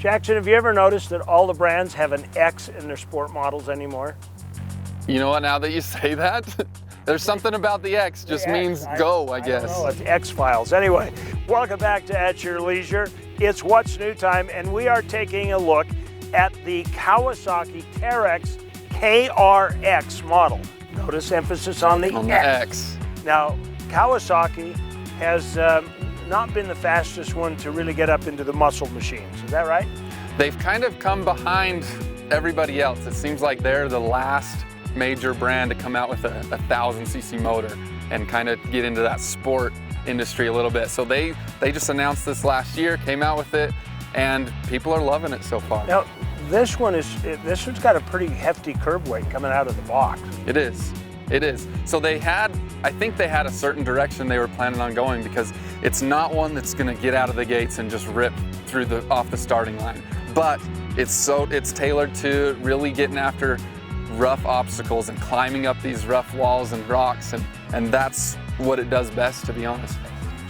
Jackson, have you ever noticed that all the brands have an X in their sport models anymore? You know what, now that you say that, there's something about the X, just means go, I guess. Oh, it's X-Files. Anyway, welcome back to At Your Leisure. It's What's New time, and we are taking a look at the Kawasaki Terex KRX model. Notice emphasis on the X. Now, Kawasaki has not been the fastest one to really get up into the muscle machines. Is that right? They've kind of come behind everybody else. It seems like they're the last major brand to come out with a 1000cc motor and kind of get into that sport industry a little bit. So they just announced this last year, came out with it, and people are loving it so far. Now, this one's got a pretty hefty curb weight coming out of the box. It is. It is. So I think they had a certain direction they were planning on going, because it's not one that's going to get out of the gates and just rip off the starting line. But it's tailored to really getting after rough obstacles and climbing up these rough walls and rocks, and that's what it does best, to be honest.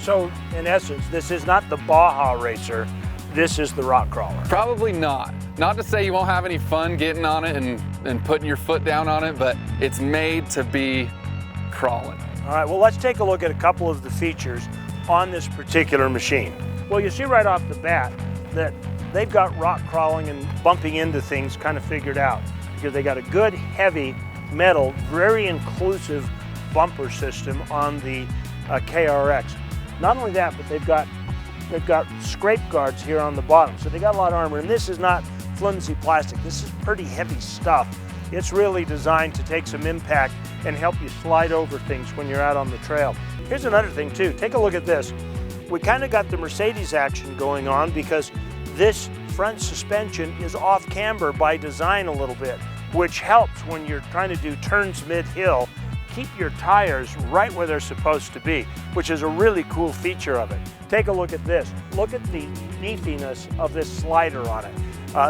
So in essence, this is not the Baja Racer, this is the rock crawler. Probably not. Not to say you won't have any fun getting on it and putting your foot down on it, but it's made to be crawling. All right, well, let's take a look at a couple of the features on this particular machine. Well, you see right off the bat that they've got rock crawling and bumping into things kind of figured out, because they got a good heavy metal, very inclusive bumper system on the KRX. Not only that, but they've got scrape guards here on the bottom, so they got a lot of armor. And this is not flimsy plastic. This is pretty heavy stuff. It's really designed to take some impact and help you slide over things when you're out on the trail. Here's another thing too. Take a look at this. We kind of got the Mercedes action going on, because this front suspension is off camber by design a little bit, which helps when you're trying to do turns mid-hill, keep your tires right where they're supposed to be, which is a really cool feature of it. Take a look at this. Look at the beefiness of this slider on it.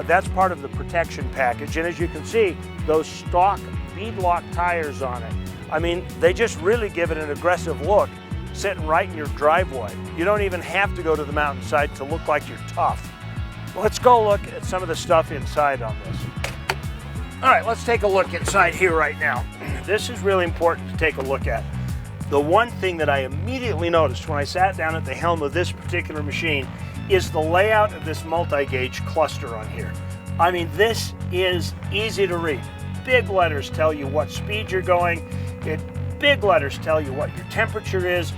That's part of the protection package, and as you can see, those stock beadlock tires on it, I mean, they just really give it an aggressive look sitting right in your driveway. You don't even have to go to the mountainside to look like you're tough. Let's go look at some of the stuff inside on this. All right, let's take a look inside here right now. This is really important to take a look at. The one thing that I immediately noticed when I sat down at the helm of this particular machine is the layout of this multi-gauge cluster on here. I mean, this is easy to read. Big letters tell you what speed you're going. Big letters tell you what your temperature is.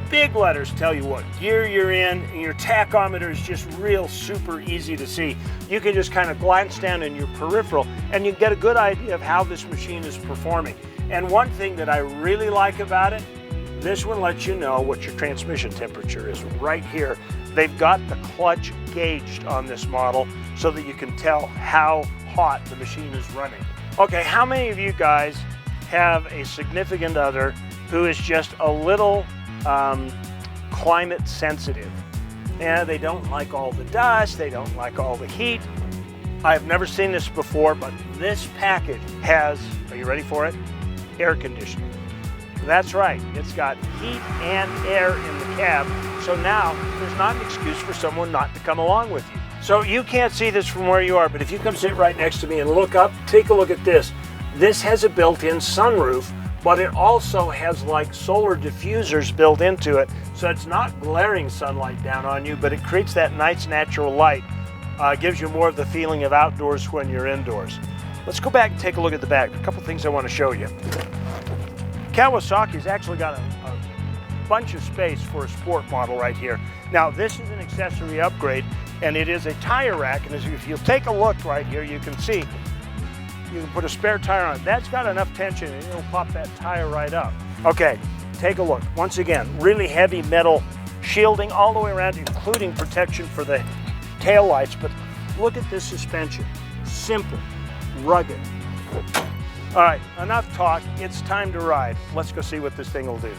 Big letters tell you what gear you're in, and your tachometer is just real super easy to see. You can just kind of glance down in your peripheral and you get a good idea of how this machine is performing. And one thing that I really like about it, this one lets you know what your transmission temperature is right here. They've got the clutch gauged on this model so that you can tell how hot the machine is running. Okay, how many of you guys have a significant other who is just a little climate sensitive? Yeah, they don't like all the dust, they don't like all the heat. I've never seen this before, but this package has, are you ready for it? Air conditioning. That's right, it's got heat and air in the cab, so now there's not an excuse for someone not to come along with you. So you can't see this from where you are, but if you come sit right next to me and look up, take a look at this. This has a built-in sunroof, but it also has like solar diffusers built into it, so it's not glaring sunlight down on you, but it creates that nice natural light. Gives you more of the feeling of outdoors when you're indoors. Let's go back and take a look at the back. A couple things I want to show you. Kawasaki's actually got a bunch of space for a sport model right here. Now, this is an accessory upgrade, and it is a tire rack, and if you'll take a look right here, you can see you can put a spare tire on it. That's got enough tension and it'll pop that tire right up. Okay, take a look. Once again, really heavy metal shielding all the way around, including protection for the tail lights, but look at this suspension. Simple, rugged. All right, enough talk. It's time to ride. Let's go see what this thing will do.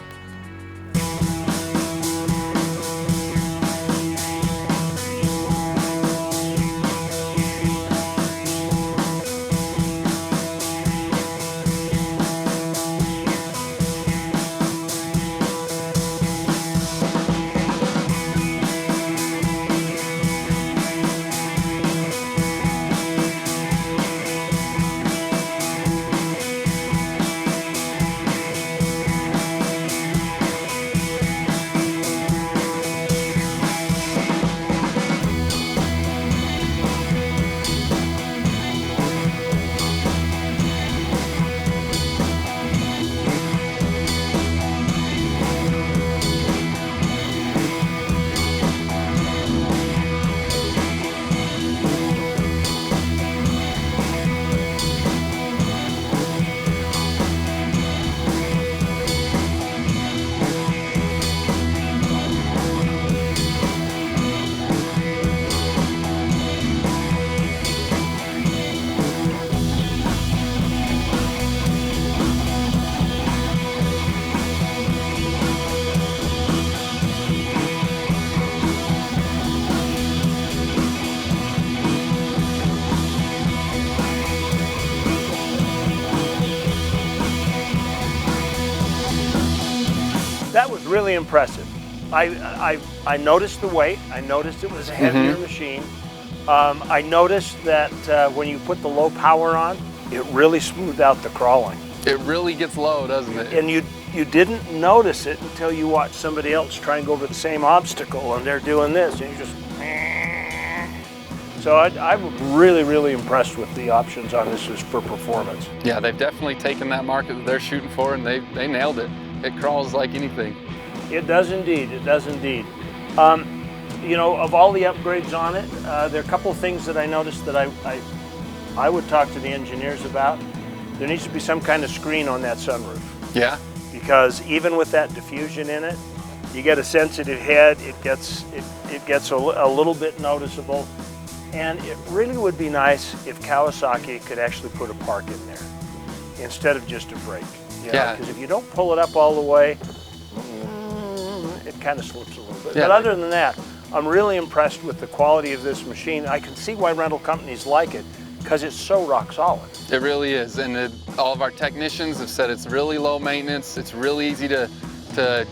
impressive. I noticed the weight. I noticed it was a heavier machine. I noticed that when you put the low power on, it really smoothed out the crawling. It really gets low, doesn't it? And you didn't notice it until you watch somebody else try and go over the same obstacle, and they're doing this, and you just. So I'm really, really impressed with the options on this for performance. Yeah, they've definitely taken that market that they're shooting for, and they nailed it. It crawls like anything. It does indeed. It does indeed. You know, of all the upgrades on it, there are a couple of things that I noticed that I would talk to the engineers about. There needs to be some kind of screen on that sunroof. Yeah. Because even with that diffusion in it, you get a sensitive head. It gets a little bit noticeable, and it really would be nice if Kawasaki could actually put a park in there instead of just a brake. Yeah. Because if you don't pull it up all the way, it kind of slips a little bit. Yeah. But other than that, I'm really impressed with the quality of this machine. I can see why rental companies like it, because it's so rock solid. It really is, and all of our technicians have said it's really low maintenance. It's really easy to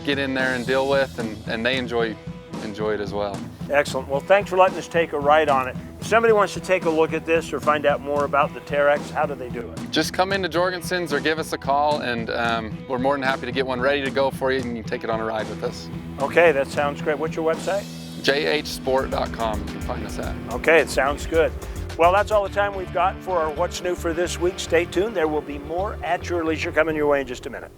get in there and deal with, and they enjoy it as well. Excellent. Well, thanks for letting us take a ride on it. If somebody wants to take a look at this or find out more about the Terex, how do they do it? Just come into Jorgensen's or give us a call, and we're more than happy to get one ready to go for you, and you can take it on a ride with us. Okay, that sounds great. What's your website? jhsport.com, you can find us at. Okay, it sounds good. Well, that's all the time we've got for our What's New for this week. Stay tuned. There will be more at your leisure coming your way in just a minute.